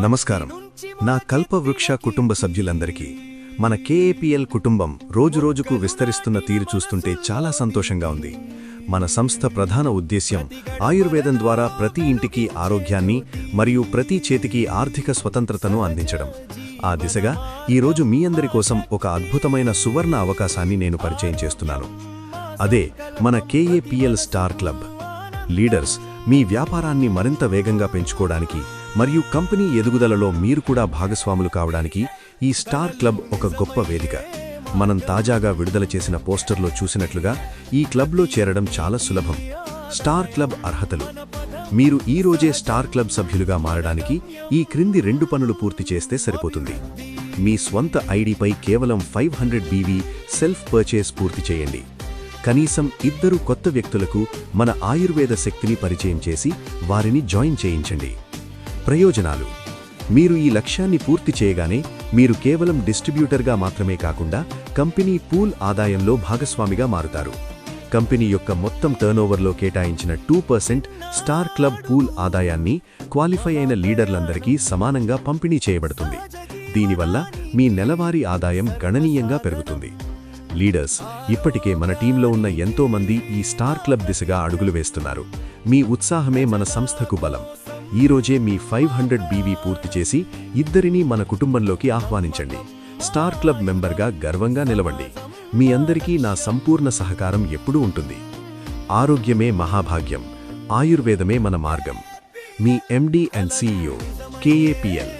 నమస్కారం. నా కల్పవృక్ష కుటుంబ సభ్యులందరికీ మన కేఏపీఎల్ కుటుంబం రోజురోజుకు విస్తరిస్తున్న తీరు చూస్తుంటే చాలా సంతోషంగా ఉంది. మన సంస్థ ప్రధాన ఉద్దేశ్యం ఆయుర్వేదం ద్వారా ప్రతి ఇంటికి ఆరోగ్యాన్ని మరియు ప్రతి చేతికి ఆర్థిక స్వతంత్రతను అందించడం. ఆ దిశగా ఈరోజు మీ అందరి కోసం ఒక అద్భుతమైన సువర్ణ అవకాశాన్ని నేను పరిచయం చేస్తున్నాను. అదే మన కేఏపీఎల్ స్టార్ క్లబ్. లీడర్స్, మీ వ్యాపారాన్ని మరింత వేగంగా పెంచుకోవడానికి మరియు కంపెనీ ఎదుగుదలలో మీరు కూడా భాగస్వాములు కావడానికి ఈ స్టార్ క్లబ్ ఒక గొప్ప వేదిక. మనం తాజాగా విడుదల చేసిన పోస్టర్లో చూసినట్లుగా ఈ క్లబ్లో చేరడం చాలా సులభం. స్టార్ క్లబ్ అర్హతలు: మీరు ఈ రోజే స్టార్ క్లబ్ సభ్యులుగా మారడానికి ఈ క్రింది 2 పనులు పూర్తి చేస్తే సరిపోతుంది. మీ స్వంత ఐడిపై కేవలం 500 BV సెల్ఫ్ పర్చేస్ పూర్తి చేయండి. కనీసం 2 కొత్త వ్యక్తులకు మన ఆయుర్వేద శక్తిని పరిచయం చేసి వారిని జాయిన్ చేయించండి. ప్రయోజనాలు: మీరు ఈ లక్ష్యాన్ని పూర్తి చేయగానే మీరు కేవలం డిస్ట్రిబ్యూటర్గా మాత్రమే కాకుండా కంపెనీ పూల్ ఆదాయంలో భాగస్వామిగా మారుతారు. కంపెనీ యొక్క మొత్తం టర్నోవర్లో కేటాయించిన 2% స్టార్ క్లబ్ పూల్ ఆదాయాన్ని క్వాలిఫై అయిన లీడర్లందరికీ సమానంగా పంపిణీ చేయబడుతుంది. దీనివల్ల మీ నెలవారీ ఆదాయం గణనీయంగా పెరుగుతుంది. లీడర్స్, ఇప్పటికే మన టీంలో ఉన్న ఎంతో మంది ఈ స్టార్ క్లబ్ దిశగా అడుగులు వేస్తున్నారు. మీ ఉత్సాహమే మన సంస్థకు బలం. ఈరోజే మీ 500 BV పూర్తి చేసి 2ని మన కుటుంబంలోకి ఆహ్వానించండి. స్టార్ క్లబ్ మెంబర్గా గర్వంగా నిలవండి. మీ అందరికీ నా సంపూర్ణ సహకారం ఎప్పుడూ ఉంటుంది. ఆరోగ్యమే మహాభాగ్యం, ఆయుర్వేదమే మన మార్గం. మీ MD అండ్ CEO, KAPL.